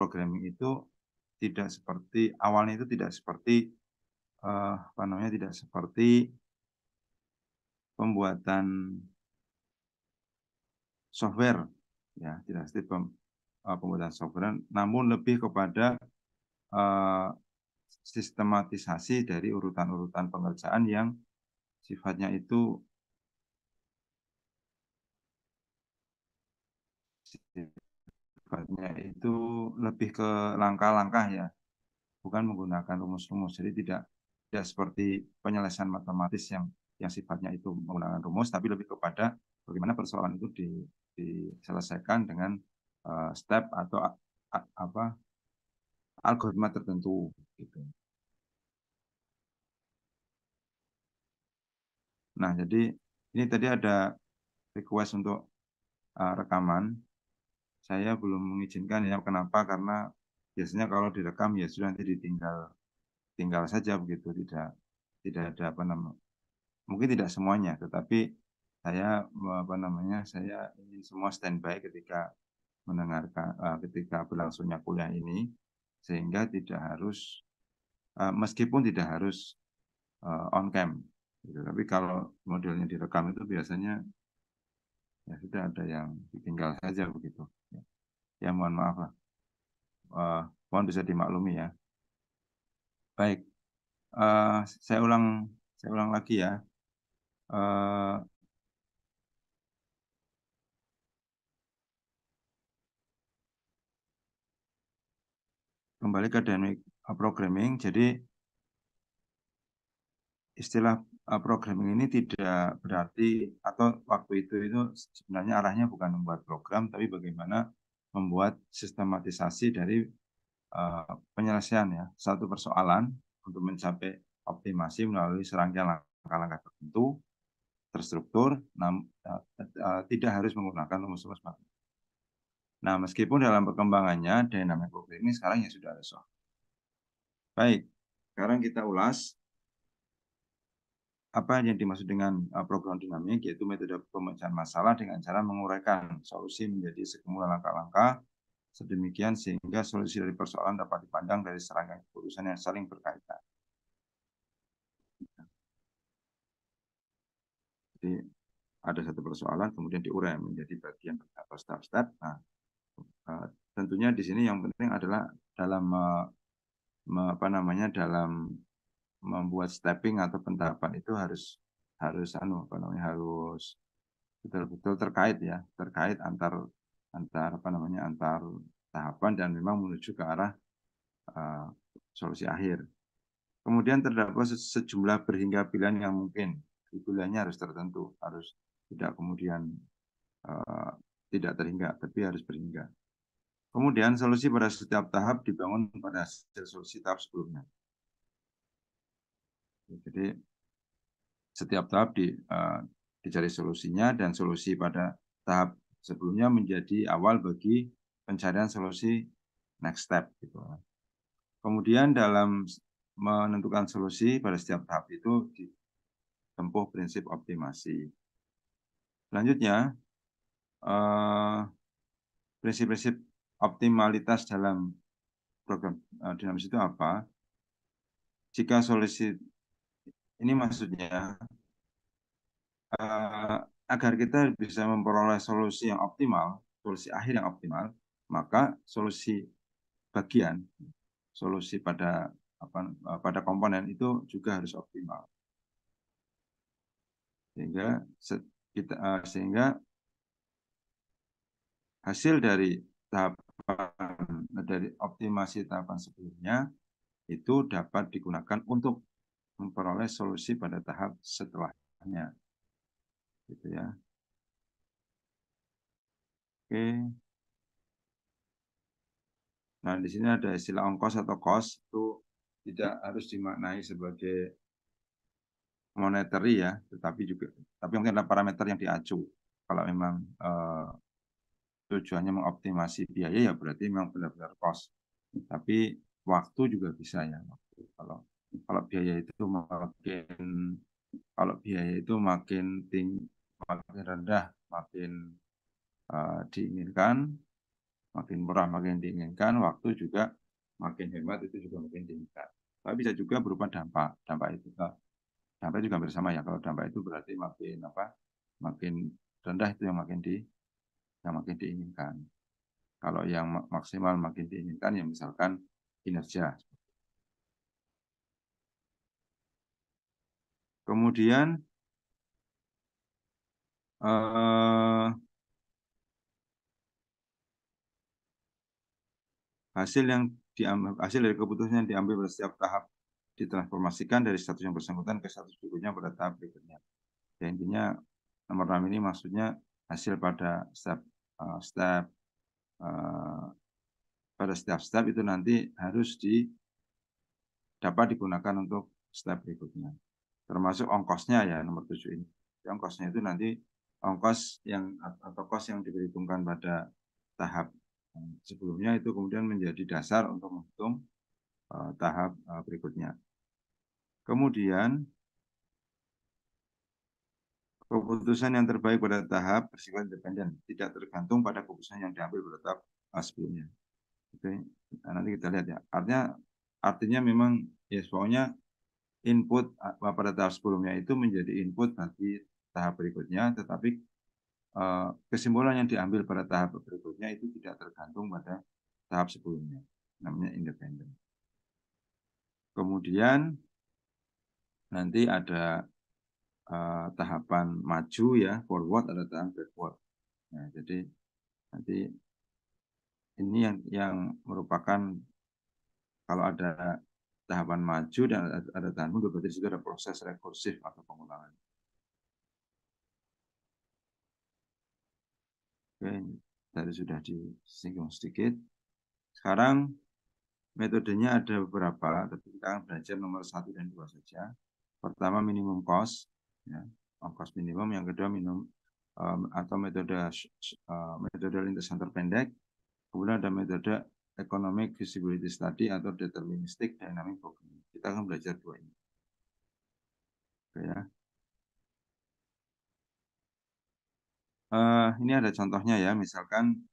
programming itu tidak seperti awalnya itu tidak seperti tidak seperti pembuatan software, ya, tidak seperti pembuatan software, namun lebih kepada eh, sistematisasi dari urutan-urutan pengerjaan yang sifatnya itu lebih ke langkah-langkah ya, bukan menggunakan rumus-rumus. Jadi tidak seperti penyelesaian matematis yang sifatnya itu menggunakan rumus, tapi lebih kepada bagaimana persoalan itu diselesaikan dengan step atau apa algoritma tertentu gitu. Nah, jadi ini tadi ada request untuk rekaman. Saya belum mengizinkan ya, kenapa? Karena biasanya kalau direkam ya sudah nanti tinggal saja begitu, tidak ada apa namanya, mungkin tidak semuanya, tetapi saya ingin semua standby ketika mendengarkan ketika berlangsungnya kuliah ini, sehingga tidak harus meskipun tidak harus on cam gitu. Tapi kalau modelnya direkam itu biasanya ya sudah ada yang ditinggal saja begitu ya. Ya mohon maaf lah. Mohon bisa dimaklumi ya. Baik, eh, saya ulang lagi ya. Eh, Kembali ke dynamic programming. Jadi istilah programming ini tidak berarti, atau waktu itu sebenarnya arahnya bukan membuat program, tapi bagaimana membuat sistematisasi dari penyelesaian ya satu persoalan untuk mencapai optimasi melalui serangkaian langkah-langkah tertentu terstruktur, tidak harus menggunakan rumus-rumus matematika. Nah, meskipun dalam perkembangannya dynamic programming sekarang ya sudah ada software. Baik, sekarang kita ulas apa yang dimaksud dengan program dinamik, yaitu metode pemecahan masalah dengan cara menguraikan solusi menjadi sekumpulan langkah-langkah sedemikian sehingga solusi dari persoalan dapat dipandang dari serangkaian keputusan yang saling berkaitan. Jadi ada satu persoalan kemudian diurai menjadi bagian atau step-step. Nah, tentunya di sini yang penting adalah dalam dalam membuat stepping atau pentahapan itu harus harus betul-betul terkait ya, terkait antar tahapan dan memang menuju ke arah uh, solusi akhir. Kemudian terdapat sejumlah berhingga pilihan yang mungkin. Pilihannya harus tertentu, harus tidak kemudian uh, tidak terhingga, tapi harus berhingga. Kemudian solusi pada setiap tahap dibangun pada hasil solusi tahap sebelumnya. Jadi setiap tahap dicari solusinya, dan solusi pada tahap sebelumnya menjadi awal bagi pencarian solusi next step gitu. Kemudian dalam menentukan solusi pada setiap tahap itu ditempuh prinsip optimasi. Selanjutnya prinsip-prinsip optimalitas dalam program dinamis itu apa? Jika solusi ini maksudnya agar kita bisa memperoleh solusi yang optimal, solusi akhir yang optimal, maka solusi bagian, solusi pada komponen itu juga harus optimal. Sehingga hasil dari optimasi tahapan sebelumnya itu dapat digunakan untuk memperoleh solusi pada tahap setelahnya. Gitu ya. Oke. Nah, di sini ada istilah ongkos atau cost, itu tidak harus dimaknai sebagai monetary ya, tapi mungkin ada parameter yang diacu. Kalau memang tujuannya mengoptimasi biaya ya berarti memang benar-benar cost. Tapi waktu juga bisa ya. Kalau biaya itu makin rendah, makin diinginkan, Makin murah makin diinginkan, waktu juga makin hemat itu juga makin diinginkan. Tapi bisa juga berupa dampak. Dampak itu dampak juga bersama ya. Kalau dampak itu berarti makin rendah itu yang makin diinginkan. Kalau yang maksimal makin diinginkan ya misalkan kinerja. Kemudian hasil dari keputusan yang diambil pada setiap tahap ditransformasikan dari status yang bersangkutan ke status berikutnya pada tahap berikutnya. Ya, intinya nomor 6 ini maksudnya hasil pada pada setiap step itu nanti harus dapat digunakan untuk step berikutnya. Termasuk ongkosnya ya nomor 7 ini. Ongkosnya itu nanti ongkos yang atau kos yang diperhitungkan pada tahap sebelumnya itu kemudian menjadi dasar untuk menghitung tahap berikutnya. Kemudian keputusan yang terbaik pada tahap bersifat independen, tidak tergantung pada keputusan yang diambil pada tahap sebelumnya. Oke, nanti kita lihat ya. Artinya memang ya pokoknya input pada tahap sebelumnya itu menjadi input bagi tahap berikutnya, tetapi kesimpulan yang diambil pada tahap berikutnya itu tidak tergantung pada tahap sebelumnya, namanya independen. Kemudian nanti ada tahapan maju ya, forward, ada tahapan backward. Nah, jadi nanti ini yang merupakan kalau ada tahapan maju dan ada tahapan mundur, berarti itu ada proses rekursif atau pengulangan. Oke, tadi sudah disinggung sedikit. Sekarang metodenya ada beberapa, tapi kita akan belajar nomor 1 dan 2 saja. Pertama minimum cost, ya, ongkos minimum. Yang kedua atau metode lintasan terpendek. Kemudian ada metode economic feasibility study atau deterministic dynamic programming. Kita akan belajar dua ini. Oke, ya. Ini ada contohnya ya, misalkan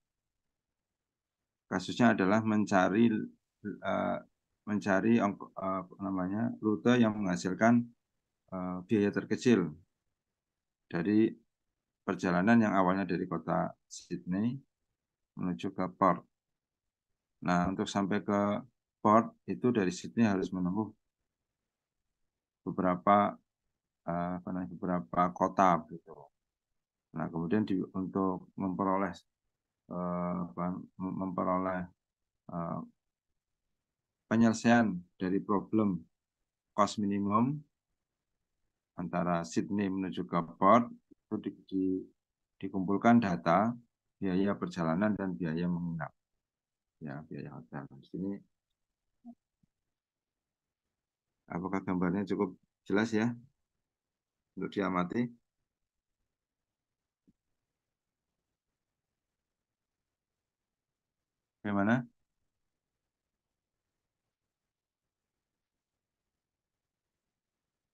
kasusnya adalah mencari rute yang menghasilkan biaya terkecil dari perjalanan yang awalnya dari kota Sydney menuju ke Perth. Nah, untuk sampai ke Perth itu dari Sydney harus menempuh beberapa kota gitu. Nah, kemudian untuk memperoleh penyelesaian dari problem cost minimum antara Sydney menuju ke Perth itu dikumpulkan data biaya perjalanan dan biaya menginap, ya biaya hotel. Di sini apakah gambarnya cukup jelas ya untuk diamati? Bagaimana?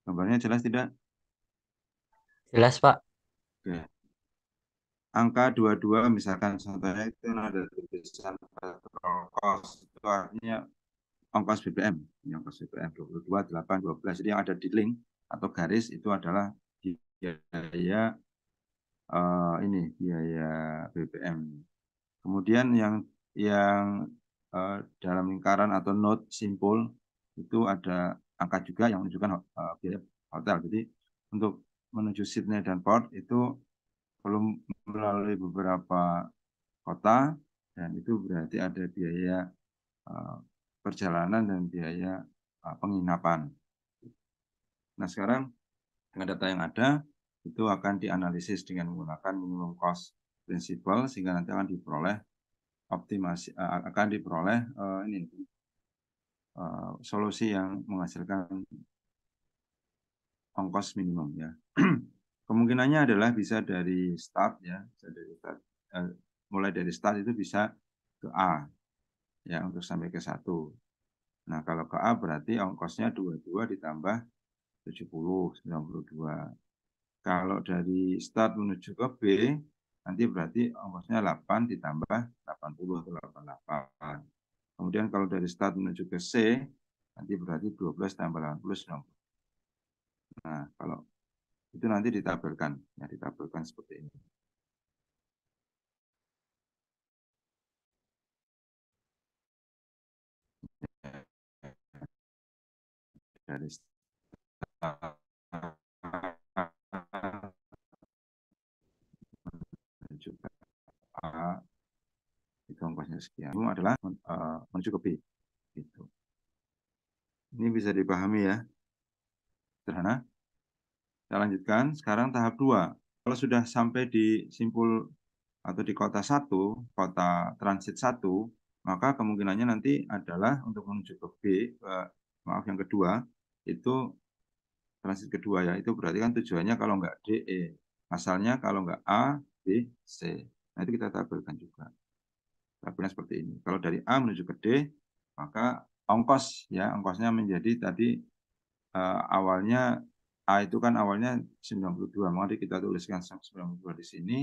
Gambarnya jelas tidak? Jelas, Pak. Oke. Angka 22 misalkan contohnya itu ada tulisan petrol cost, itu artinya ongkos BBM. Ini ongkos BBM 22, 8, 12. Jadi yang ada di link atau garis itu adalah biaya biaya BBM. Kemudian yang dalam lingkaran atau note simpul itu ada angka juga yang menunjukkan biaya hotel. Jadi untuk menuju Sydney dan Perth itu perlu melalui beberapa kota dan itu berarti ada biaya perjalanan dan biaya penginapan. Nah, sekarang dengan data yang ada itu akan dianalisis dengan menggunakan minimum cost principle sehingga nanti akan diperoleh solusi yang menghasilkan ongkos minimum ya. Kemungkinannya adalah bisa dari start ya, mulai dari start itu bisa ke A ya untuk sampai ke 1. Nah, kalau ke A berarti ongkosnya 22 ditambah 70, 92. Kalau dari start menuju ke B nanti berarti ongkosnya 8 ditambah 80 atau 88. Kemudian kalau dari start menuju ke C, nanti berarti 12 tambah 80, 90. Nah, kalau itu nanti ditabelkan, ya ditabelkan seperti ini. Dari start menuju ke A, itu ongkosnya sekian. Itu adalah menuju ke B. Gitu. Ini bisa dipahami ya, sederhana. Kita lanjutkan, sekarang tahap 2. Kalau sudah sampai di simpul atau di kota 1, kota transit 1, maka kemungkinannya nanti adalah untuk menuju ke B, maaf yang kedua, itu transit kedua ya, itu berarti kan tujuannya kalau nggak D, E. Asalnya kalau nggak A, B, C. Nah itu kita tabelkan juga. Tabelnya seperti ini. Kalau dari A menuju ke D, maka ongkos ya, ongkosnya menjadi tadi awalnya A itu kan awalnya 92, maka kita tuliskan 92 di sini,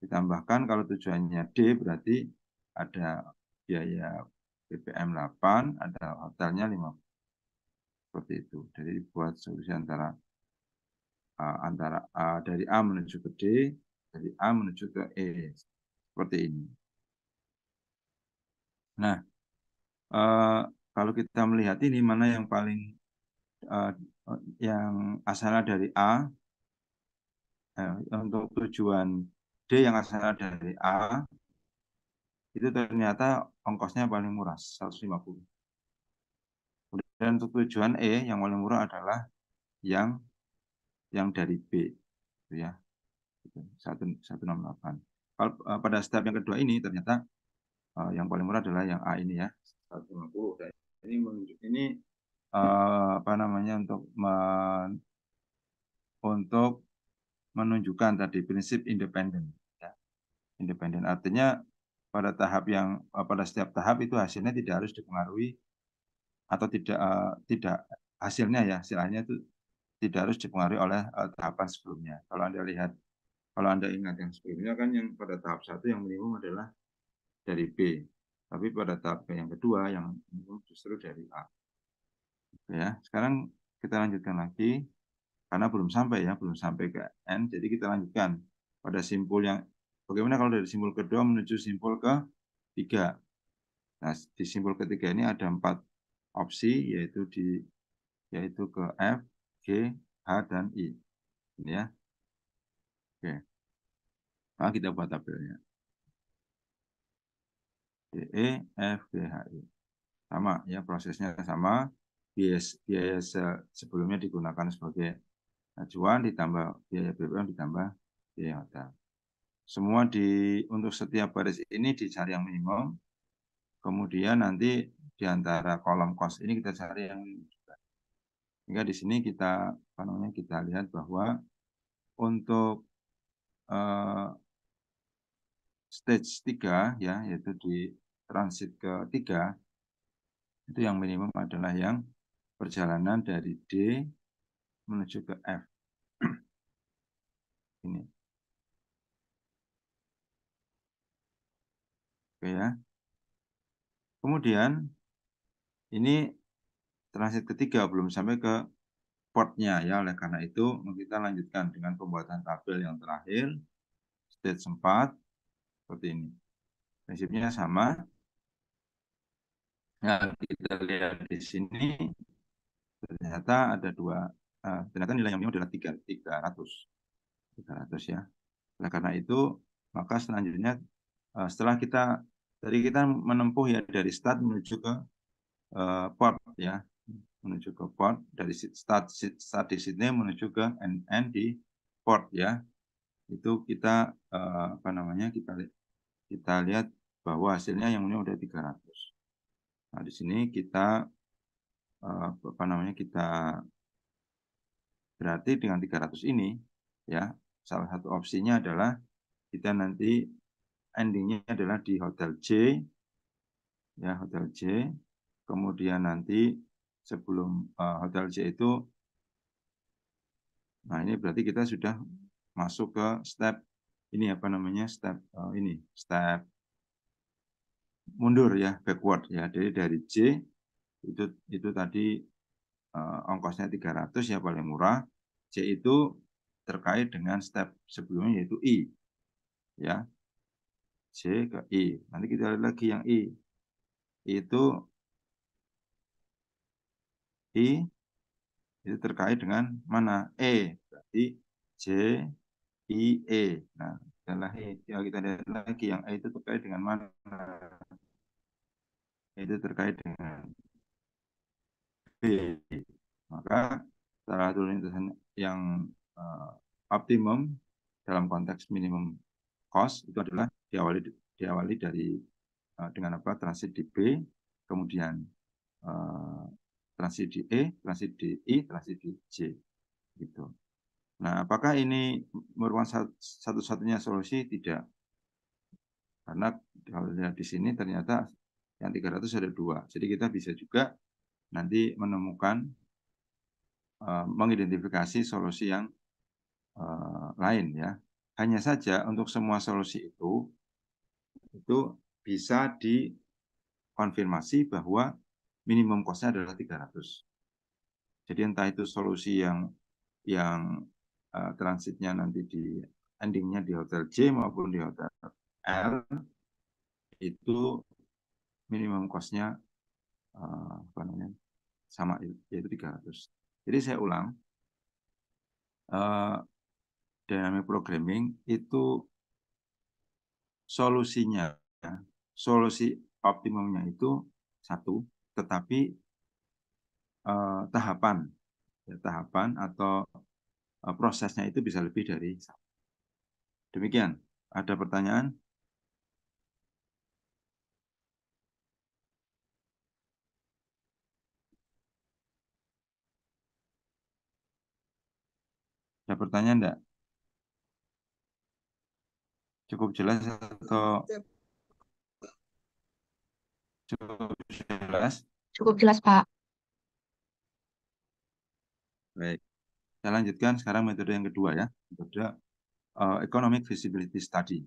ditambahkan kalau tujuannya D berarti ada biaya BPM 8, ada hotelnya 50. Seperti itu. Jadi buat solusi antara dari A menuju ke D, dari A menuju ke E. Seperti ini. Nah, kalau kita melihat ini mana yang paling yang asalnya dari A, untuk tujuan D yang asalnya dari A, itu ternyata ongkosnya paling murah, 150. Dan untuk tujuan E yang paling murah adalah yang dari B, gitu ya, 168. Kalau pada step yang kedua ini ternyata yang paling murah adalah yang A ini ya, 150. Dan ini apa namanya untuk menunjukkan tadi prinsip independen. Ya. Independen artinya pada setiap tahap itu hasilnya tidak harus dipengaruhi atau tidak hasilnya ya, istilahnya itu tidak harus dipengaruhi oleh tahapan sebelumnya. Kalau Anda ingat yang sebelumnya kan yang pada tahap 1 yang minimum adalah dari B. Tapi pada tahap yang kedua yang minimum justru dari A. Ya, sekarang kita lanjutkan lagi karena belum sampai ke N. Jadi kita lanjutkan pada simpul yang bagaimana kalau dari simpul kedua menuju simpul ketiga. Nah, di simpul ketiga ini ada 4 opsi yaitu ke F, G, H, dan I. Ini ya. Oke. Nah, kita buat tabelnya. D, E, F, G, H, I. Sama ya, prosesnya sama. Biaya sebelumnya digunakan sebagai acuan, ditambah biaya BPM, ditambah biaya hotel. Semua untuk setiap baris ini dicari yang minimum. Kemudian nanti di antara kolom cost ini kita cari yang minimum juga. Sehingga di sini kita lihat bahwa untuk stage 3 ya, yaitu di transit ketiga, itu yang minimum adalah yang perjalanan dari D menuju ke F. Ini. Oke ya. Kemudian ini transit ketiga belum sampai ke portnya ya, oleh karena itu kita lanjutkan dengan pembuatan tabel yang terakhir, stage 4, seperti ini. Prinsipnya sama. Nah, kita lihat di sini, ternyata ada ternyata nilai yang minimum adalah 300 ya. Oleh karena itu, maka selanjutnya setelah kita menempuh ya dari start menuju ke port ya, menuju ke port dari start di sini menuju ke end di port ya. Itu kita kita lihat bahwa hasilnya yang minimum udah 300. Nah, di sini kita kita berarti dengan 300 ini ya, salah satu opsinya adalah kita nanti endingnya adalah di hotel J ya, hotel J. Kemudian nanti sebelum hotel J itu, nah ini berarti kita sudah masuk ke step ini apa namanya step ini step mundur ya, backward ya. Jadi dari J itu tadi ongkosnya 300 ya paling murah. J itu terkait dengan step sebelumnya yaitu I ya. J ke I. Nanti kita lihat lagi yang I. Itu I itu terkait dengan mana? E. Berarti J I E. Nah, kita lihat lagi yang E itu terkait dengan mana? Itu terkait dengan B. Maka salah satu lintasan yang optimum dalam konteks minimum cost itu adalah diawali dari dengan apa? Transit di B, kemudian transit di E, transit di I, transit di J gitu. Nah, apakah ini merupakan satu-satunya solusi? Tidak. Karena kalau lihat di sini ternyata yang 300 ada dua. Jadi kita bisa juga nanti menemukan mengidentifikasi solusi yang lain ya. Hanya saja untuk semua solusi itu bisa dikonfirmasi bahwa minimum cost-nya adalah 300. Jadi entah itu solusi yang transitnya nanti di endingnya di hotel J maupun di hotel L itu minimum cost-nya apa namanya sama yaitu 300. Jadi saya ulang, dynamic programming itu solusinya, solusi optimumnya itu satu, tetapi tahapan atau prosesnya itu bisa lebih dari satu. Demikian. Ada pertanyaan? Ada pertanyaan enggak? Cukup jelas atau cukup jelas? Cukup jelas, Pak. Baik. Saya lanjutkan sekarang metode yang kedua ya. Metode Economic Feasibility Study.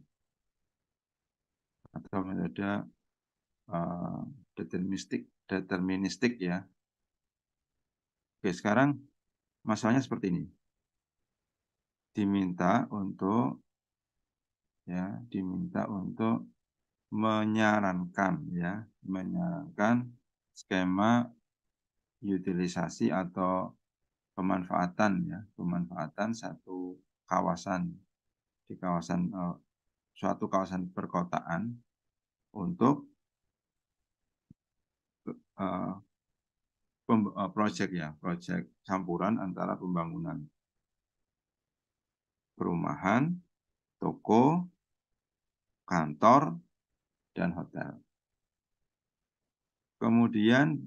Atau metode deterministik ya. Oke, sekarang masalahnya seperti ini. Diminta untuk menyarankan skema utilisasi atau pemanfaatan satu kawasan di suatu kawasan perkotaan untuk proyek campuran antara pembangunan perumahan, toko, kantor, dan hotel. Kemudian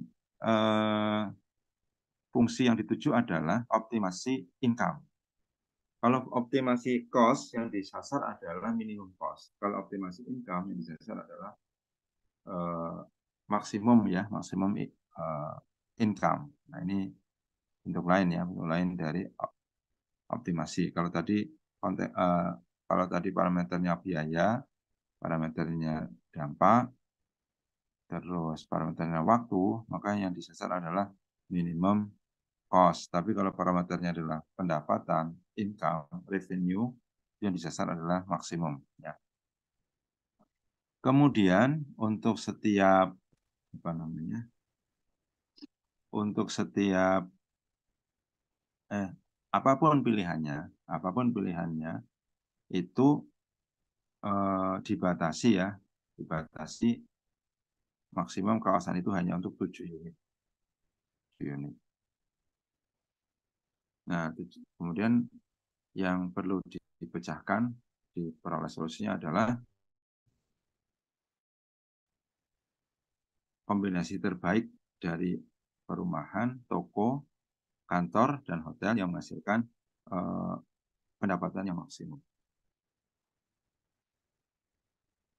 fungsi yang dituju adalah optimasi income. Kalau optimasi cost yang disasar adalah minimum cost. Kalau optimasi income yang disasar adalah maksimum income. Nah, ini bentuk lain dari optimasi. Kalau tadi parameternya biaya, parameternya dampak, terus parameternya waktu, maka yang disasar adalah minimum cost. Tapi kalau parameternya adalah pendapatan, income, revenue, yang disasar adalah maksimum. Ya. Kemudian untuk setiap apapun pilihannya itu dibatasi maksimum kawasan itu hanya untuk 7 unit. Nah, kemudian yang perlu dipecahkan diperoleh solusinya adalah kombinasi terbaik dari perumahan, toko, kantor, dan hotel yang menghasilkan pendapatan yang maksimum.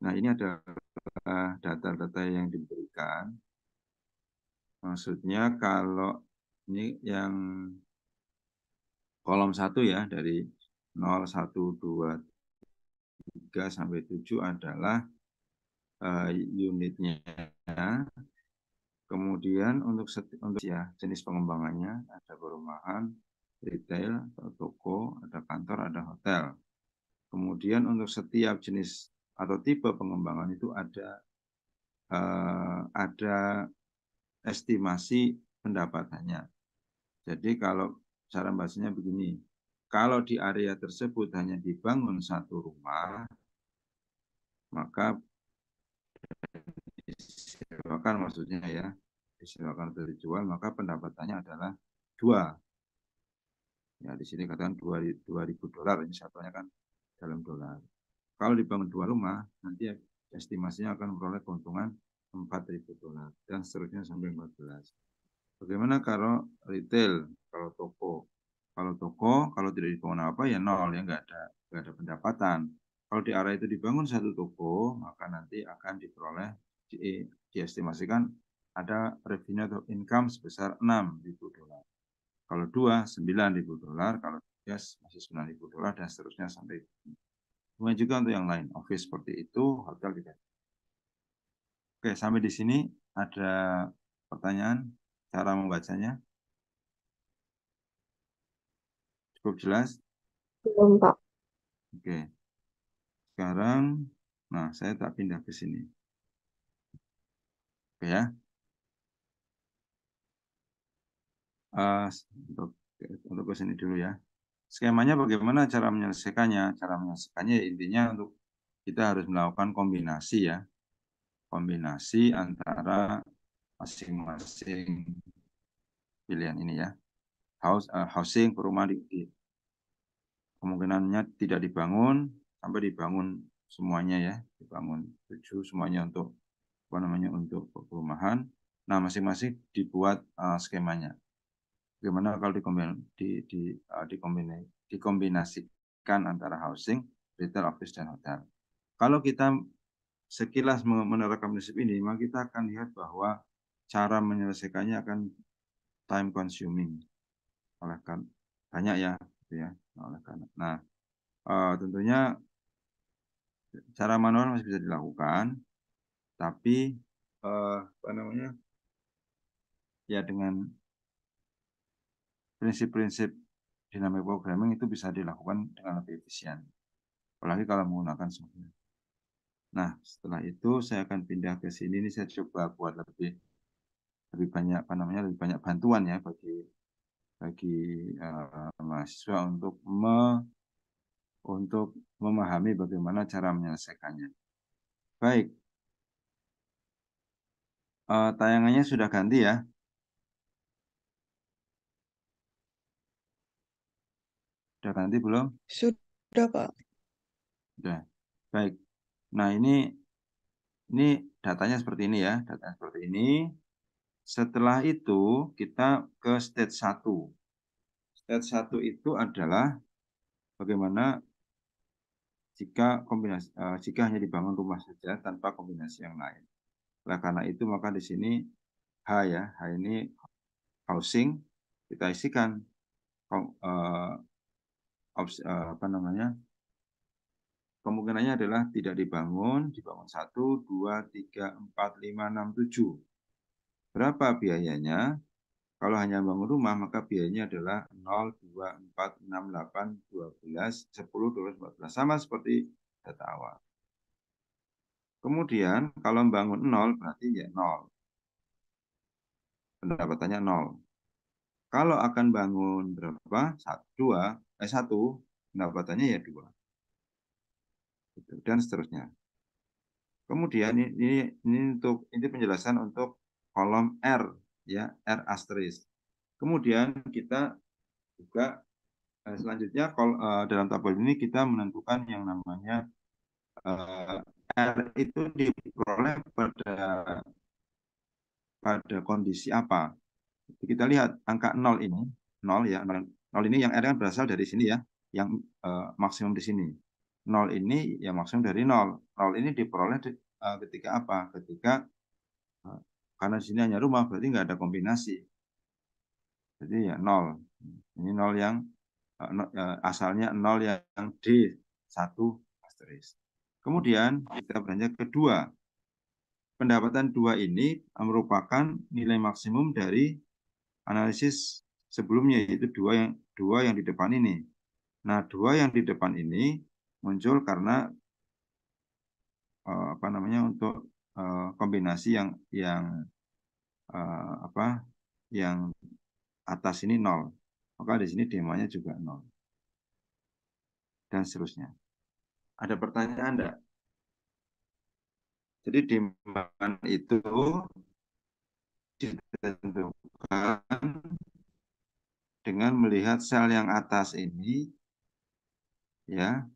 Nah, ini adalah data-data yang diberikan. Maksudnya kalau ini yang kolom 1 ya, dari 0, 1, 2, 3 sampai 7 adalah unitnya. Kemudian untuk ya jenis pengembangannya ada perumahan, retail, atau toko, ada kantor, ada hotel. Kemudian untuk setiap jenis atau tipe pengembangan itu ada estimasi pendapatannya. Jadi kalau cara bahasanya begini, kalau di area tersebut hanya dibangun satu rumah, maka disewakan maksudnya ya, disewakan atau dijual, maka pendapatannya adalah 2. Ya, di sini katakan $2.000, ini satunya kan dalam dolar. Kalau dibangun 2 rumah, nanti estimasinya akan memperoleh keuntungan $4.000 dan seterusnya sampai 14. Bagaimana kalau retail, kalau toko? Kalau toko, kalau tidak dibangun apa ya nol ya, nggak ada pendapatan. Kalau di area itu dibangun satu toko, maka nanti akan diperoleh diestimasikan ada revenue atau income sebesar $6.000. Kalau 2, $9.000. Kalau 3, masih $9.000 dan seterusnya sampai. Kemudian juga untuk yang lain, office seperti itu, hotel tidak. Oke, sampai di sini ada pertanyaan, cara membacanya cukup jelas? Belum, Pak. Oke, sekarang, nah saya tak pindah ke sini. Oke ya, untuk ke sini dulu ya. Skemanya bagaimana cara menyelesaikannya? Cara menyelesaikannya intinya untuk kita harus melakukan kombinasi ya. Kombinasi antara masing-masing pilihan ini ya. Housing, perumahan kemungkinannya tidak dibangun sampai dibangun semuanya ya, dibangun 7 semuanya untuk apa namanya untuk perumahan. Nah, masing-masing dibuat skemanya. Bagaimana kalau dikombinasikan antara housing, retail, office, dan hotel. Kalau kita sekilas menerapkan prinsip ini, maka kita akan lihat bahwa cara menyelesaikannya akan time consuming. Oleh kan banyak ya, gitu ya. Oleh karena, nah tentunya cara manual masih bisa dilakukan, tapi apa namanya ya dengan prinsip-prinsip dynamic programming itu bisa dilakukan dengan lebih efisien, apalagi kalau menggunakan software. Nah, setelah itu saya akan pindah ke sini. Ini saya coba buat lebih banyak apa namanya lebih banyak bantuan ya bagi mahasiswa untuk memahami bagaimana cara menyelesaikannya. Baik, tayangannya sudah ganti ya. Sudah ganti belum? Sudah, Pak. Sudah. Baik. Nah, ini datanya seperti ini ya, datanya seperti ini. Setelah itu kita ke stage 1. Stage 1 itu adalah bagaimana jika hanya dibangun rumah saja tanpa kombinasi yang lain. Oleh karena itu maka di sini H ya, H ini housing, kita isikan apa namanya kemungkinannya adalah tidak dibangun 1, 2, 3, 4, 5, 6, 7. Berapa biayanya? Kalau hanya bangun rumah, maka biayanya adalah 0, 2, 4, 6, 8, 12, 10, 12, 14. Sama seperti data awal. Kemudian, kalau bangun 0, berarti ya 0. Pendapatannya 0. Kalau akan bangun berapa? 1, pendapatannya ya 2. Dan seterusnya. Kemudian ini penjelasan untuk kolom R ya, R asterisk. Kemudian kita juga selanjutnya dalam tabel ini kita menentukan yang namanya R itu diperoleh pada kondisi apa. Jadi kita lihat angka 0 ini, 0 ya, 0 ini yang R kan berasal dari sini ya, yang maksimum di sini. 0 ini ya maksimum dari 0. 0 ini diperoleh ketika apa? Ketika karena di sini hanya rumah, berarti nggak ada kombinasi. Jadi ya 0. Ini 0 yang asalnya 0 yang D1 asterisk. Kemudian kita beranjak kedua. Pendapatan 2 ini merupakan nilai maksimum dari analisis sebelumnya, yaitu dua yang di depan ini. Nah, 2 yang di depan ini muncul karena untuk kombinasi yang atas ini 0. Maka di sini demanya juga 0. Dan seterusnya. Ada pertanyaan enggak? Jadi demand itu ditentukan dengan melihat sel yang atas ini, ya,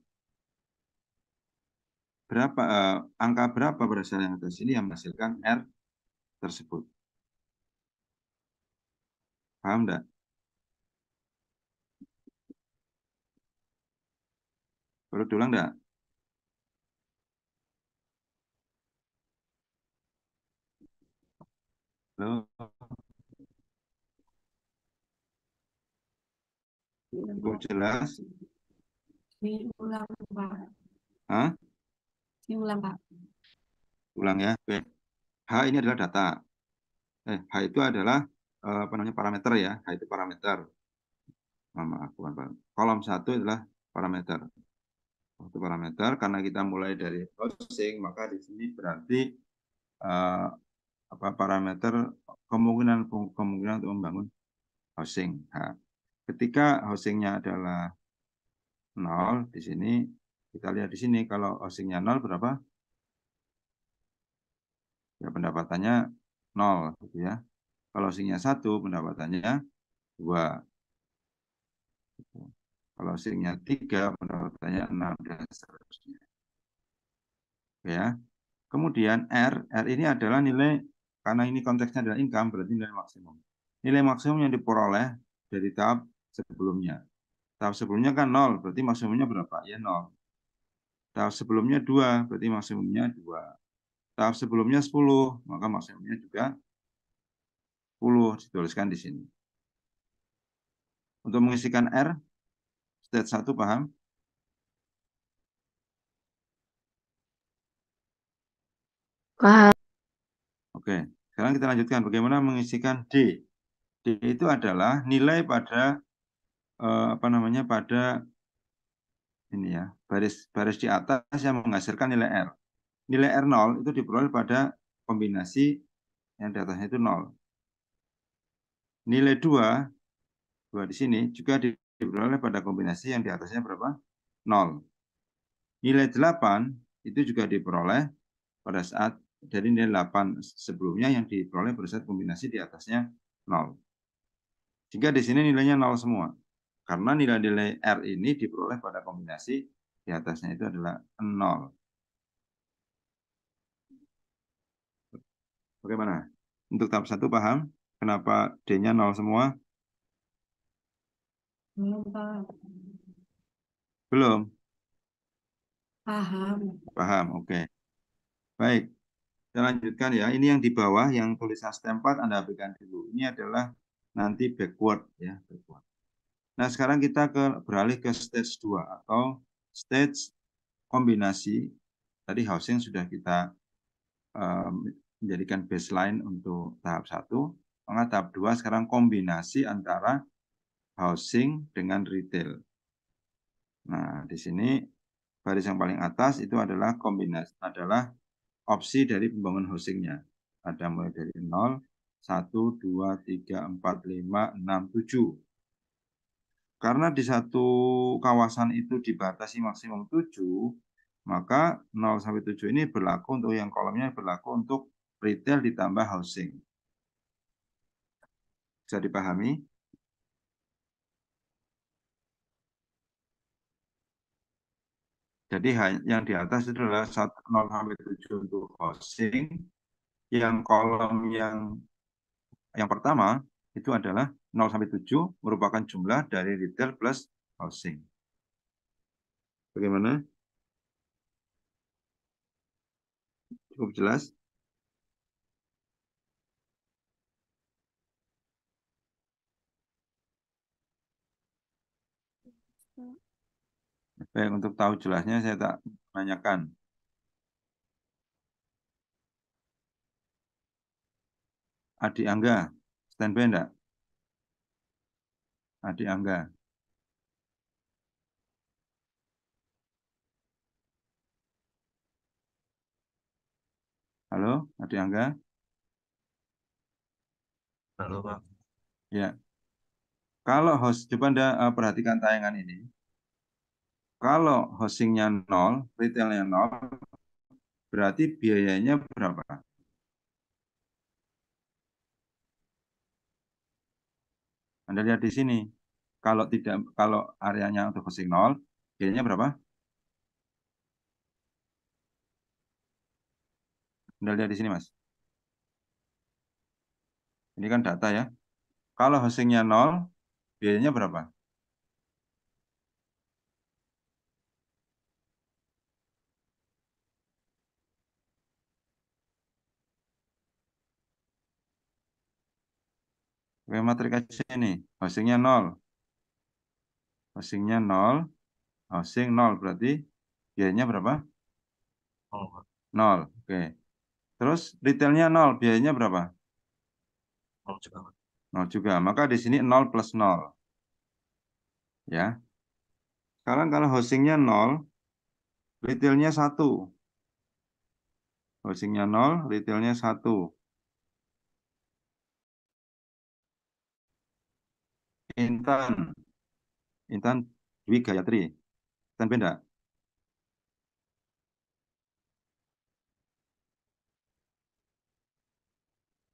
angka berapa pada sel yang atas ini yang menghasilkan R tersebut. Paham enggak? Perlu diulang enggak? Halo? Cukup jelas? Diulang, Pak. Hah? Diulang, Pak. Ulang ya. Oke. H ini adalah data. H itu adalah parameter ya. H itu parameter. Maaf, bukan parameter. Kolom 1 adalah parameter. Itu parameter karena kita mulai dari housing, maka di sini berarti parameter kemungkinan untuk membangun housing. Nah, ketika housingnya adalah 0, di sini kita lihat di sini kalau housingnya 0 berapa? Ya pendapatannya 0 gitu ya. Kalau housingnya 1 pendapatannya 2. Kalau housingnya 3 pendapatannya 6 dan seterusnya. Ya. Kemudian R ini adalah nilai, karena ini konteksnya adalah income, berarti nilai maksimum. Nilai maksimum yang diperoleh dari tahap sebelumnya. Tahap sebelumnya kan 0, berarti maksimumnya berapa? Ya 0. Tahap sebelumnya 2, berarti maksimumnya 2. Tahap sebelumnya 10, maka maksimumnya juga 10, dituliskan di sini. Untuk mengisikan R, stage 1 paham? Paham. Oke, sekarang kita lanjutkan bagaimana mengisikan D. D itu adalah nilai pada pada ini ya, baris di atas yang menghasilkan nilai R. Nilai R0 itu diperoleh pada kombinasi yang di atasnya itu 0. Nilai 2 di sini juga diperoleh pada kombinasi yang di atasnya berapa? 0. Nilai 8 itu juga diperoleh pada saat dari nilai 8 sebelumnya yang diperoleh pada saat kombinasi di atasnya 0. Sehingga di sini nilainya 0 semua. Karena nilai-nilai R ini diperoleh pada kombinasi di atasnya itu adalah 0. Bagaimana? Untuk tahap 1 paham? Kenapa D-nya 0 semua? Belum, Pak. Belum? Paham. Paham, oke. Baik, kita lanjutkan ya. Ini yang di bawah, yang tulisan step 4 Anda berikan dulu. Ini adalah nanti backward ya. Backward. Nah, sekarang kita beralih ke stage 2 atau stage kombinasi. Tadi housing sudah kita menjadikan baseline untuk tahap 1. Maka tahap 2 sekarang kombinasi antara housing dengan retail. Nah, di sini baris yang paling atas itu adalah opsi dari pembangunan housingnya. Ada mulai dari 0, 1, 2, 3, 4, 5, 6, 7. Karena di satu kawasan itu dibatasi maksimum 7, maka 0 sampai 7 ini berlaku untuk yang kolomnya berlaku untuk retail ditambah housing. Bisa dipahami? Jadi yang di atas itu adalah 0 sampai 7 untuk housing. Yang kolom yang pertama itu adalah 0 sampai 7 merupakan jumlah dari retail plus housing. Bagaimana? Cukup jelas? Baik, untuk tahu jelasnya saya tak tanyakan. Adik Angga, standby enggak? Adik Angga. Halo, Adik Angga? Halo, Pak. Ya. Kalau host, coba Anda perhatikan tayangan ini. Kalau hostingnya 0, retailnya 0, berarti biayanya berapa? Anda lihat di sini. Kalau areanya untuk hosting 0, biayanya berapa? Anda lihat di sini, Mas. Ini kan data ya. Kalau hostingnya 0, biayanya berapa? Oke, matrik aja ini. Hostingnya 0. Hostingnya 0. Hosting 0 berarti biayanya berapa? Oh, Pak. 0. Oke. Terus retailnya 0. Biayanya berapa? Oh, juga, Pak. 0 juga. Maka di sini 0 plus 0. Ya. Sekarang kalau hostingnya 0, retailnya 1. Hostingnya 0, retailnya 1. Intan. Intan Dwi Gayatri. Intan beda.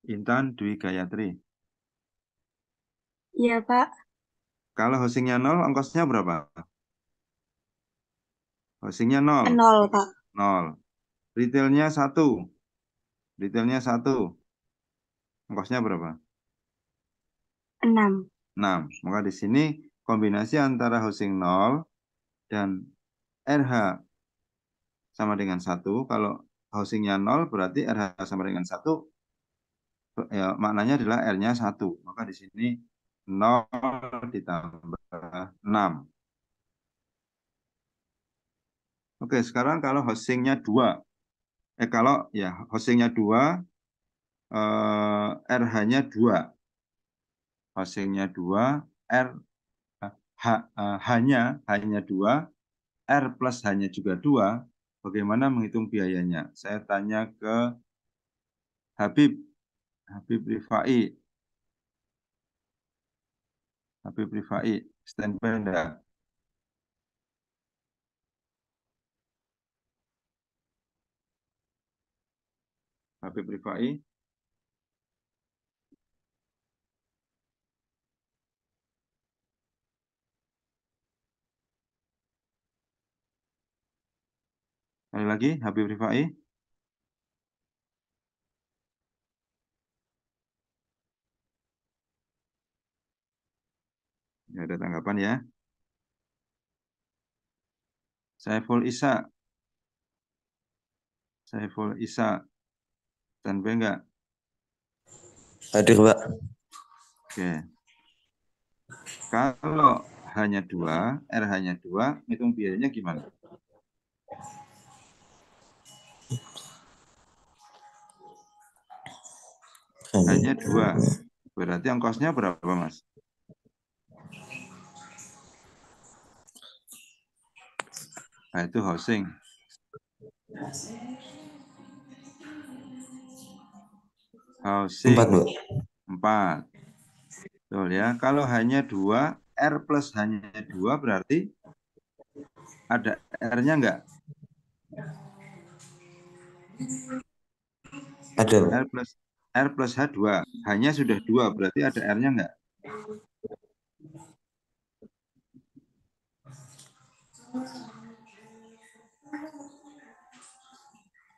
Intan Dwi Gayatri. Iya, Pak. Kalau hostingnya 0, ongkosnya berapa? Hostingnya 0. 0, Pak. 0. Retailnya 1. Retailnya 1. Ongkosnya berapa? 6. 6. Maka di sini kombinasi antara hosting 0 dan RH sama dengan 1. Kalau hostingnya 0 berarti RH sama dengan 1. Ya, maknanya adalah R-nya 1. Maka di sini 0 ditambah 6. Oke, sekarang kalau hostingnya 2. Kalau ya hostingnya 2, RH-nya 2. Hostingnya 2, R hanya 2, R plus hanya juga 2. Bagaimana menghitung biayanya? Saya tanya ke Habib. Habib Rifai. Habib Rifai, standby enggak? Habib Rifai. Sekali lagi, Habib Rifai. Ya, ada tanggapan ya. Saiful Isa. Saiful Isa. Standby enggak? Hadir, Pak. Oke. Kalau hanya 2, R hanya 2, hitung biayanya gimana? Hanya 2. Berarti ongkosnya berapa, Mas? Nah, itu hosting. Housing 4, Pak. 4. Betul ya. Kalau hanya 2, R plus hanya 2 berarti ada R-nya enggak? Ada, Pak. R plus H2. Hanya sudah 2 berarti ada R-nya enggak?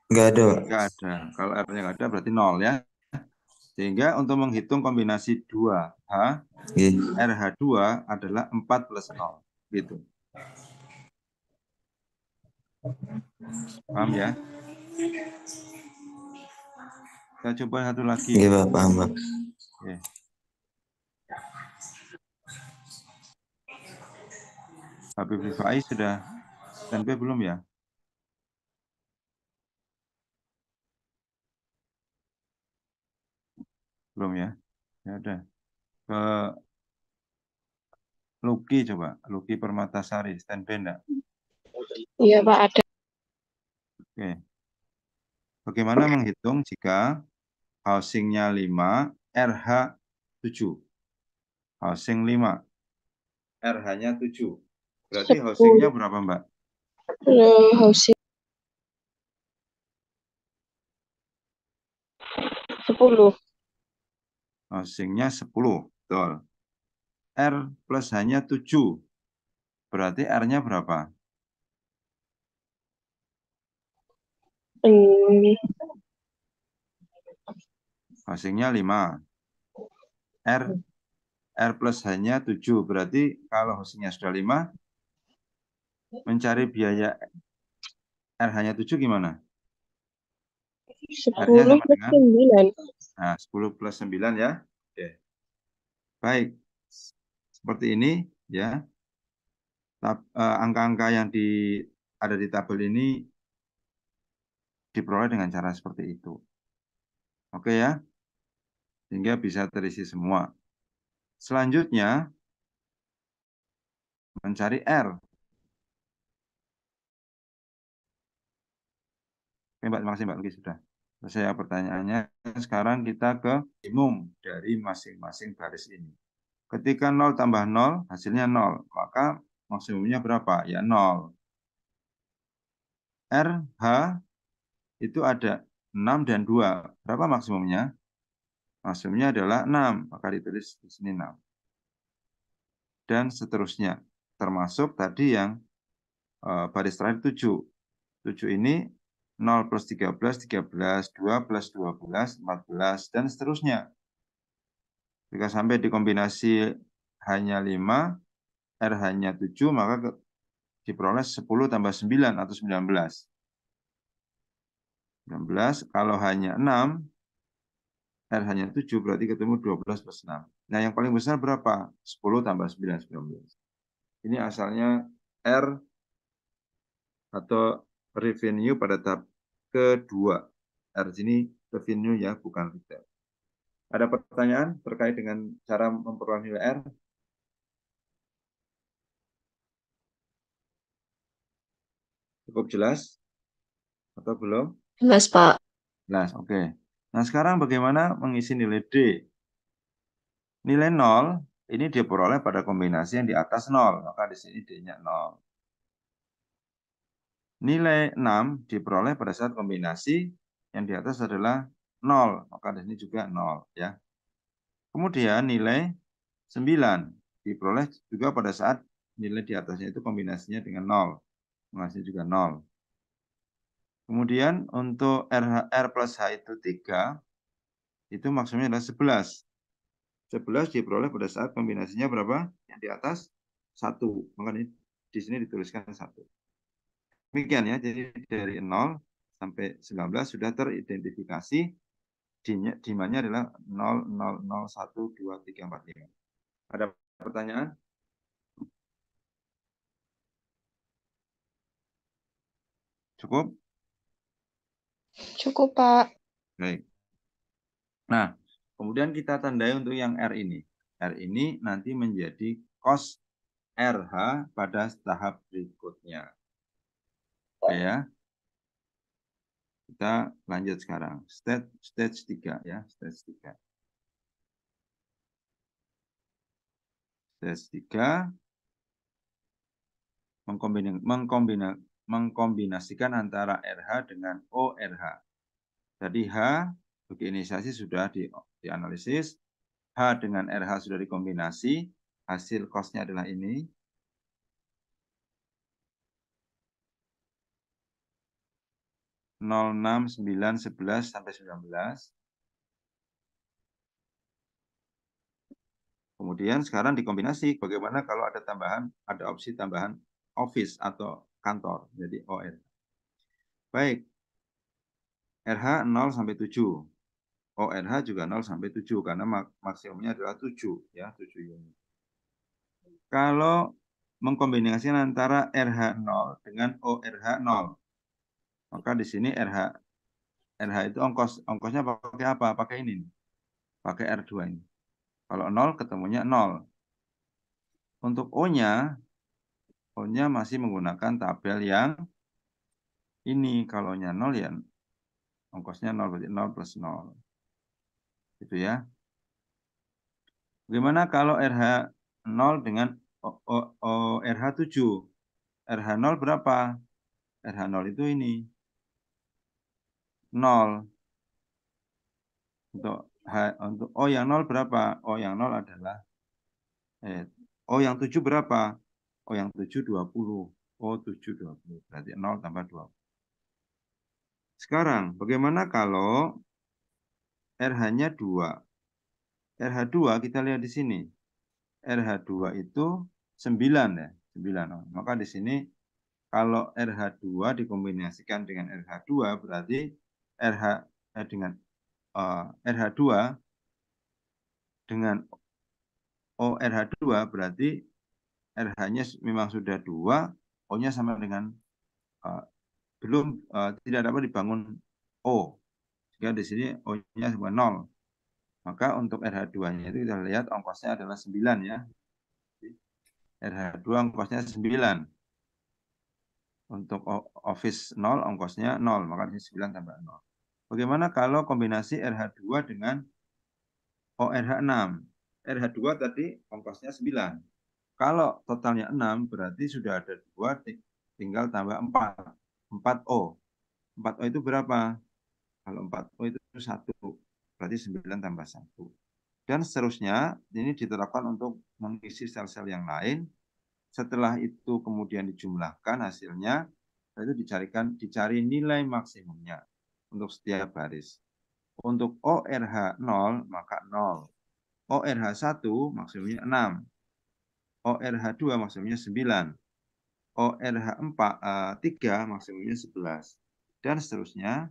Enggak ada, Pak. Enggak ada. Kalau R-nya enggak ada berarti 0 ya. Sehingga untuk menghitung kombinasi 2H, Iya. RH2 adalah 4 plus 0. Gitu. Paham ya? Kita coba satu lagi. Iya, Pak. Paham, Pak. Oke. Habib Rifai sudah Stand by belum ya? Belum ya? Ya udah. Ke Luki coba. Luki Permatasari. Stand by enggak? Iya, Pak, ada. Oke. Bagaimana menghitung jika housingnya 5, RH 7? Housing 5, RH-nya 7. Berarti 10. housingnya berapa, Mbak? Housing 10. Housingnya 10. Betul. R plus hanya 7. Berarti R-nya berapa? Housingnya 5. R plus hanya 7. Berarti kalau housingnya sudah 5, mencari biaya R hanya 7 gimana? 10 R-nya sama plus dengan 9. nah, 10 plus 9 ya. Oke. Baik. Seperti ini ya. Angka-angka yang ada di tabel ini diperoleh dengan cara seperti itu. Oke ya. Sehingga bisa terisi semua. Selanjutnya mencari R. Oke, Mbak, terima kasih Mbak Luki sudah selesai pertanyaannya. Sekarang kita ke maksimum dari masing-masing baris ini. Ketika 0 tambah 0, hasilnya 0. Maka maksimumnya berapa? Ya 0. RH itu ada 6 dan 2. Berapa maksimumnya? Maksimumnya adalah 6. Maka ditulis di sini 6. Dan seterusnya. Termasuk tadi yang baris terakhir 7. 7 ini 0 plus 13, 13, 2 plus 12, 14, dan seterusnya. Jika sampai dikombinasi hanya 5, R hanya 7, maka diperoleh 10 tambah 9 atau 19. 19, kalau hanya 6, R hanya 7, berarti ketemu 12 plus 6. Nah, yang paling besar berapa? 10 tambah 9, 19. Ini asalnya R atau revenue pada tahap kedua. R sini revenue ya, bukan retail. Ada pertanyaan terkait dengan cara memperoleh nilai R? Cukup jelas? Atau belum? Jelas, Pak. Jelas, oke. Nah, sekarang bagaimana mengisi nilai D? Nilai 0 ini diperoleh pada kombinasi yang di atas 0. Maka di sini D-nya 0. Nilai 6 diperoleh pada saat kombinasi yang di atas adalah 0. Maka di sini juga 0. Ya. Kemudian nilai 9 diperoleh juga pada saat nilai di atasnya itu kombinasinya dengan 0. Menghasilkan juga 0. Kemudian untuk R plus H itu 3, itu maksudnya adalah 11. 11 diperoleh pada saat kombinasinya berapa? Yang di atas 1. Maka di sini dituliskan 1. Demikian ya, jadi dari 0 sampai 19 sudah teridentifikasi dimanya adalah 0, 0, 0, 1, 2, 3, 4, 5. Ada pertanyaan? Cukup? Cukup, Pak. Baik. Nah, kemudian kita tandai untuk yang R ini. R ini nanti menjadi cos RH pada tahap berikutnya. Oke ya. Kita lanjut sekarang. Stage 3 ya, stage 3. Stage 3 mengkombinasikan antara RH dengan ORH. Jadi H bagi inisiasi sudah dianalisis, H dengan RH sudah dikombinasi, hasil cosnya adalah ini. (0, 6, 9, 11 sampai 19). Kemudian sekarang dikombinasi bagaimana kalau ada opsi tambahan office atau kantor, jadi OR. Baik. RH 0 sampai 7. ORH juga 0 sampai 7 karena maksimumnya adalah 7 ya, 7 unit. Kalau mengkombinasikan antara RH0 dengan ORH0. Maka di sini RH itu ongkosnya pakai apa? Pakai ini. Pakai R2 ini. Kalau 0 ketemunya 0. Untuk O-nya masih menggunakan tabel yang ini. Kalau nya 0 ya ongkosnya 0, berarti 0 plus 0. Gitu ya. Bagaimana kalau RH0 dengan RH7? RH0 berapa? RH0 itu ini. 0. Untuk O yang 0 berapa? O yang 0 adalah O yang 7 berapa? O yang 7 20. O 7 20. Berarti 0 tambah 20. Sekarang bagaimana kalau RH-nya 2? RH2 kita lihat di sini. RH2 itu 9 ya, 9. Maka di sini kalau RH2 dikombinasikan dengan RH2 berarti dengan RH2 dengan ORH2 berarti RH-nya memang sudah 2, O-nya sama dengan tidak dapat dibangun O. Sehingga di sini O-nya sama 0. Maka untuk RH2-nya itu kita lihat ongkosnya adalah 9 ya. RH2 ongkosnya 9. Untuk Office 0 ongkosnya 0. Maka di sini 9 tambah 0. Bagaimana kalau kombinasi RH2 dengan ORH6? RH2 tadi ongkosnya 9. Kalau totalnya 6 berarti sudah ada 2, tinggal tambah 4. 4O. 4O itu berapa? Kalau 4O itu 1. Berarti 9 tambah 1. Dan seterusnya, ini diterapkan untuk mengisi sel-sel yang lain. Setelah itu kemudian dijumlahkan hasilnya, itu dicari nilai maksimumnya untuk setiap baris. Untuk ORH0 maka 0. ORH1 maksimumnya 6. ORH2 maksimumnya 9. ORH3 maksimumnya 11. Dan seterusnya,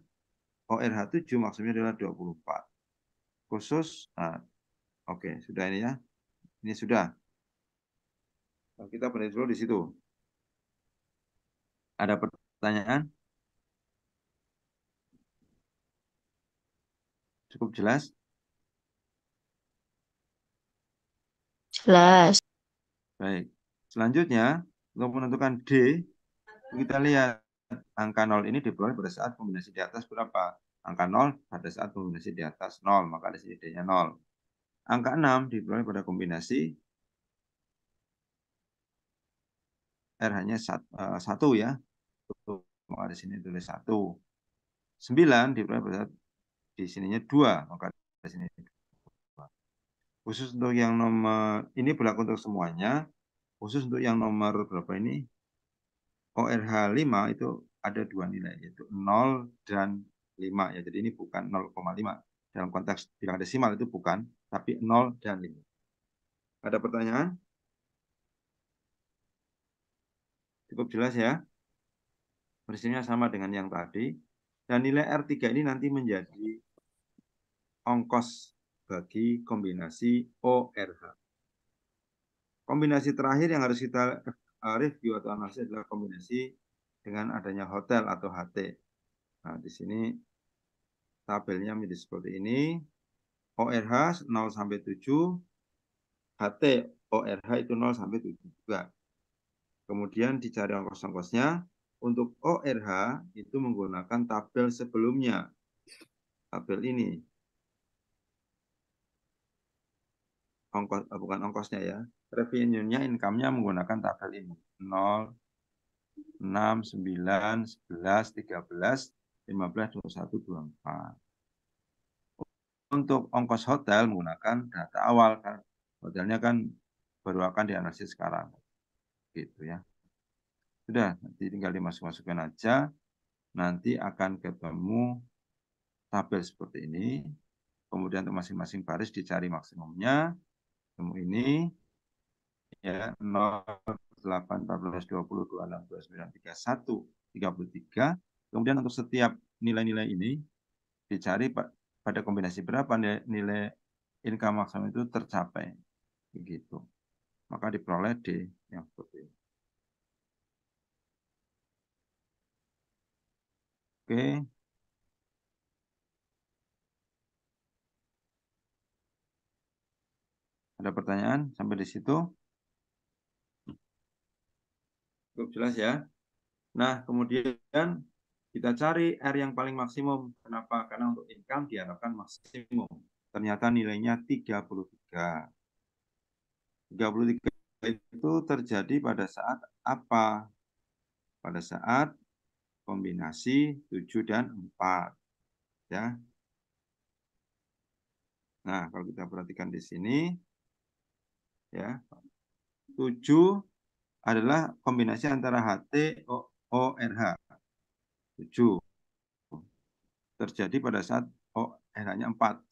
ORH7 maksimumnya adalah 24. Khusus, oke, sudah ini ya. Ini sudah. Kita berhenti dulu di situ. Ada pertanyaan? Cukup jelas? Jelas. Baik. Selanjutnya, untuk menentukan D, kita lihat angka 0 ini diperoleh pada saat kombinasi di atas berapa? Angka 0 pada saat kombinasi di atas 0, maka di sini D-nya 0. Angka 6 diperoleh pada kombinasi RH-nya 1 ya. Maka di sini tulis 1. 9 diperoleh pada saat di sininya 2, maka di sini 2. Khusus untuk yang nomor, ini berlaku untuk semuanya. Khusus untuk yang nomor berapa ini? ORH5 itu ada 2 nilai, yaitu 0 dan 5 ya. Jadi ini bukan 0,5. Dalam konteks bilang desimal itu bukan, tapi 0 dan 5. Ada pertanyaan? Cukup jelas ya? Prinsipnya sama dengan yang tadi. Dan nilai R3 ini nanti menjadi ongkos bagi kombinasi ORH. Kombinasi terakhir yang harus kita review atau analisis adalah kombinasi dengan adanya hotel atau HT. Nah, di sini tabelnya menjadi seperti ini. ORH 0 sampai 7, HT ORH itu 0 sampai 7 juga. Kemudian dicari ongkos-ongkosnya. Untuk ORH itu menggunakan tabel sebelumnya. Tabel ini. Bukan ongkosnya ya. Revenue-nya, income-nya menggunakan tabel ini. 0, 6, 9, 11, 13, 15, 21, 24. Untuk ongkos hotel menggunakan data awal. Kan hotelnya kan baru akan dianalisis sekarang. Gitu ya. Sudah, nanti tinggal dimasuk-masukkan aja. Nanti akan ketemu tabel seperti ini. Kemudian untuk masing-masing baris dicari maksimumnya. Ketemu ini. Ya, 0, 8, 14, 20, 26, 29, 31, 33. Kemudian untuk setiap nilai-nilai ini dicari pada kombinasi berapa nilai income maksimum itu tercapai. Begitu. maka diperoleh D yang seperti ini. Oke. Ada pertanyaan sampai di situ? Cukup jelas ya. Nah, kemudian kita cari R yang paling maksimum. Kenapa? Karena untuk income diharapkan maksimum. Ternyata nilainya 33. 33 itu terjadi pada saat apa? Pada saat kombinasi 7 dan 4. Ya. Nah, kalau kita perhatikan di sini, ya, 7 adalah kombinasi antara HT, ORH. 7 terjadi pada saat RH-nya 4.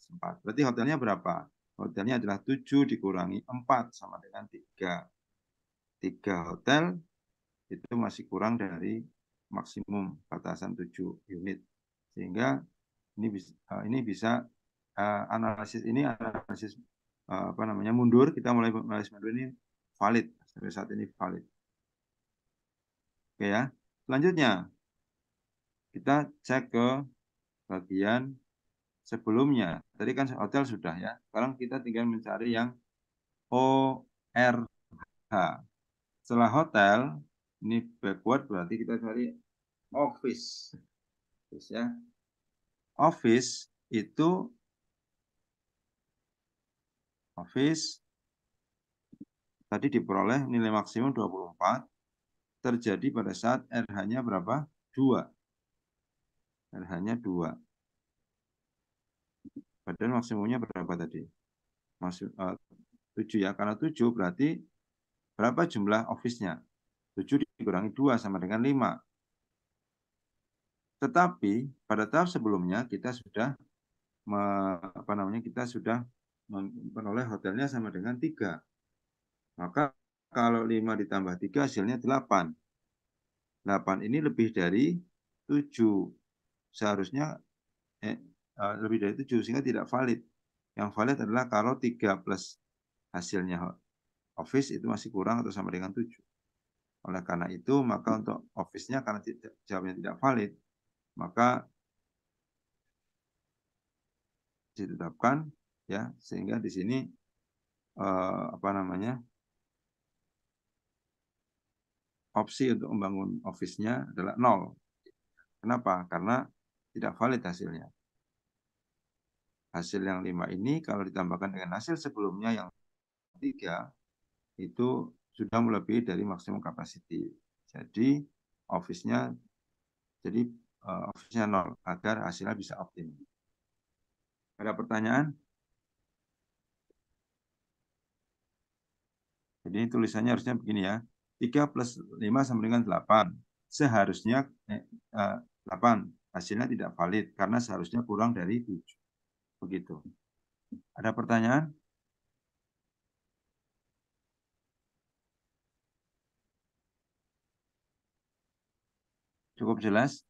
Berarti hotelnya berapa? Hotelnya adalah 7 dikurangi 4 sama dengan 3. 3 hotel itu masih kurang dari maksimum batasan 7 unit. Sehingga ini bisa analisis mundur. Kita mulai analisis mundur ini valid. Sampai saat ini valid. Oke ya. Selanjutnya kita cek ke bagian sebelumnya. Tadi kan hotel sudah ya. Sekarang kita tinggal mencari yang ORH. Setelah hotel, ini backward berarti kita cari office. Terus ya. Office itu tadi diperoleh nilai maksimum 24 terjadi pada saat RH-nya berapa? 2. RH-nya 2. Padahal maksimumnya berapa tadi? 7 ya, karena 7 berarti berapa jumlah office-nya? 7 dikurangi 2 sama dengan 5. Tetapi pada tahap sebelumnya kita sudah memperoleh hotelnya sama dengan 3. Maka kalau 5 ditambah 3 hasilnya 8. 8 ini lebih dari 7. Seharusnya lebih dari 7 sehingga tidak valid. Yang valid adalah kalau 3 plus hasilnya office itu masih kurang atau sama dengan 7. Oleh karena itu, maka untuk office-nya karena jawabnya tidak valid, maka ditetapkan ya, sehingga di sini opsi untuk membangun office-nya adalah 0. Kenapa? Karena tidak valid hasilnya. Hasil yang 5 ini kalau ditambahkan dengan hasil sebelumnya yang 3 itu sudah melebihi dari maksimum capacity. Jadi office-nya 0 agar hasilnya bisa optimal. Ada pertanyaan? Jadi tulisannya harusnya begini ya. 3 plus 5 sama dengan 8. Seharusnya 8. Hasilnya tidak valid karena seharusnya kurang dari 7. Begitu. Ada pertanyaan? Cukup jelas?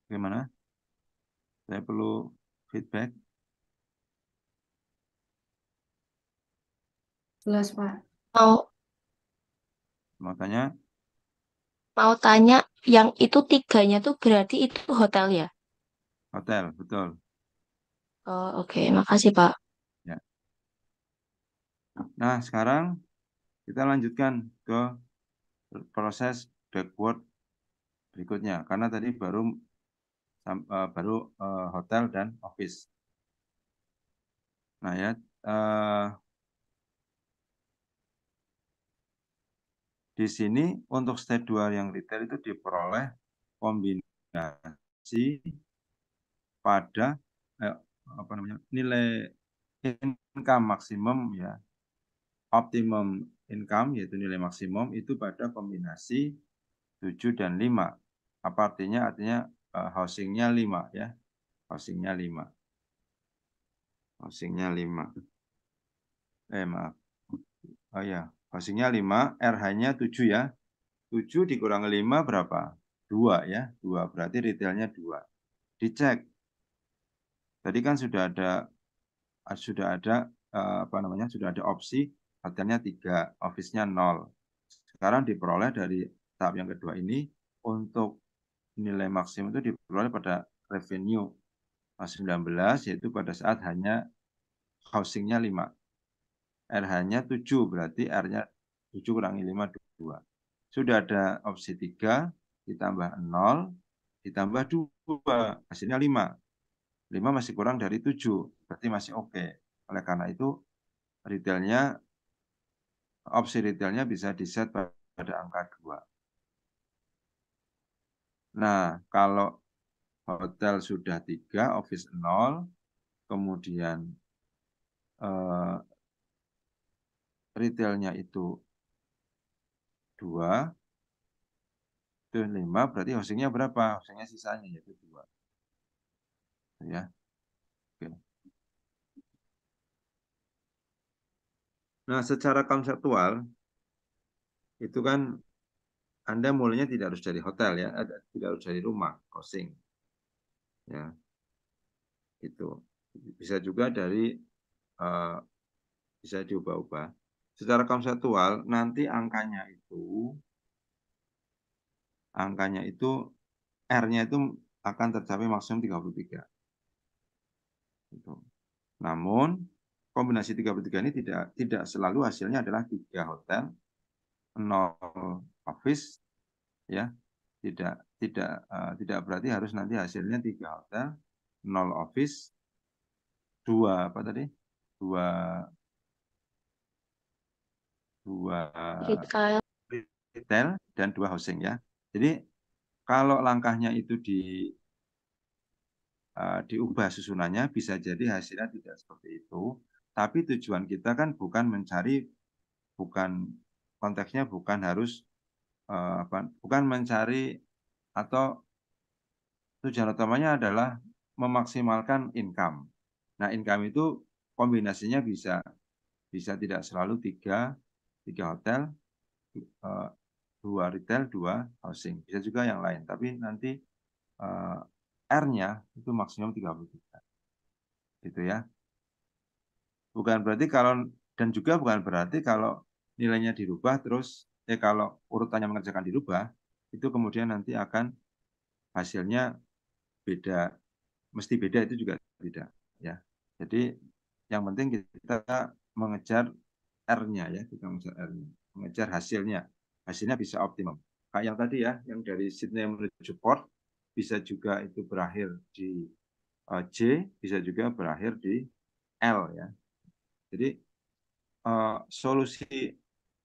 Bagaimana? Saya perlu feedback. Jelas, Pak. Mau tanya, yang itu 3-nya tuh berarti itu hotel ya? Hotel, betul. Oh, oke. Makasih, Pak. Ya. Nah, sekarang kita lanjutkan ke proses backward berikutnya. Karena tadi baru hotel dan office. Nah ya, di sini untuk stage 2 yang retail itu diperoleh kombinasi pada nilai income maksimum ya, optimum income yaitu nilai maksimum itu pada kombinasi 7 dan 5. Apa artinya? Artinya housingnya 5 ya. Housingnya 5. Housingnya 5. Maaf. Oh ya, housingnya 5, RH-nya 7 ya. 7 dikurangi 5 berapa? 2 ya, 2 berarti retailnya 2. Dicek. Tadi kan sudah ada sudah ada opsi hotelnya 3, office-nya 0. Sekarang diperoleh dari tahap yang kedua ini untuk nilai maksimum itu diperoleh pada revenue 19, yaitu pada saat hanya housing-nya 5. RH-nya 7, berarti R-nya 7 kurangi 5, 2. Sudah ada opsi 3, ditambah 0, ditambah 2, hasilnya 5. 5 masih kurang dari 7, berarti masih oke. Oleh karena itu, opsi retailnya bisa diset pada angka 2. Nah, kalau hotel sudah 3, office 0, kemudian retailnya itu 2, itu 5, berarti housingnya berapa? Housingnya sisanya yaitu 2. Ya. Oke. Nah, secara konseptual, itu kan Anda mulainya tidak harus dari hotel ya, tidak harus dari rumah, housing. Ya, itu. Bisa juga dari, bisa diubah-ubah. Secara konseptual, nanti angkanya itu R-nya itu akan tercapai maksimum 33. Gitu. Namun, kombinasi 33 ini tidak selalu hasilnya adalah 3 hotel, 0 office, ya. Tidak berarti harus nanti hasilnya 3 hotel, 0 office, 2 apa tadi? 2 Retail. retail dan 2 housing ya. Jadi kalau langkahnya itu diubah susunannya, bisa jadi hasilnya tidak seperti itu. Tapi tujuan kita kan konteksnya bukan harus bukan mencari, atau tujuan utamanya adalah memaksimalkan income. Nah, income itu kombinasinya bisa tidak selalu 3 hotel, 2 retail, 2 housing. Bisa juga yang lain, tapi nanti R-nya itu maksimum 33. Gitu ya. Bukan berarti kalau nilainya dirubah terus, kalau urutannya mengerjakan dirubah, itu kemudian nanti akan hasilnya beda, mesti beda, itu juga tidak ya. Jadi yang penting kita mengejar R-nya ya, kita mengejar R-nya, mengejar hasilnya bisa optimum. Kayak yang tadi ya, yang dari Sydney menuju Port bisa juga itu berakhir di J, bisa juga berakhir di L ya. Jadi solusi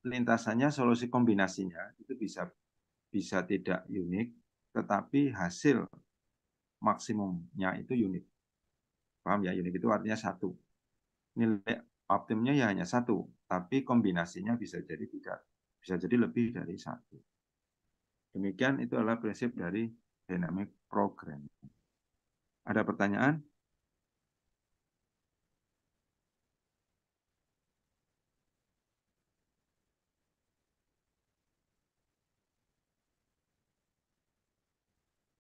lintasannya, solusi kombinasinya itu bisa tidak unik, tetapi hasil maksimumnya itu unik. Paham ya? Unik itu artinya 1. Nilai optimumnya ya hanya 1, tapi kombinasinya bisa jadi lebih dari 1. Demikian, itu adalah prinsip dari dynamic programming. Ada pertanyaan?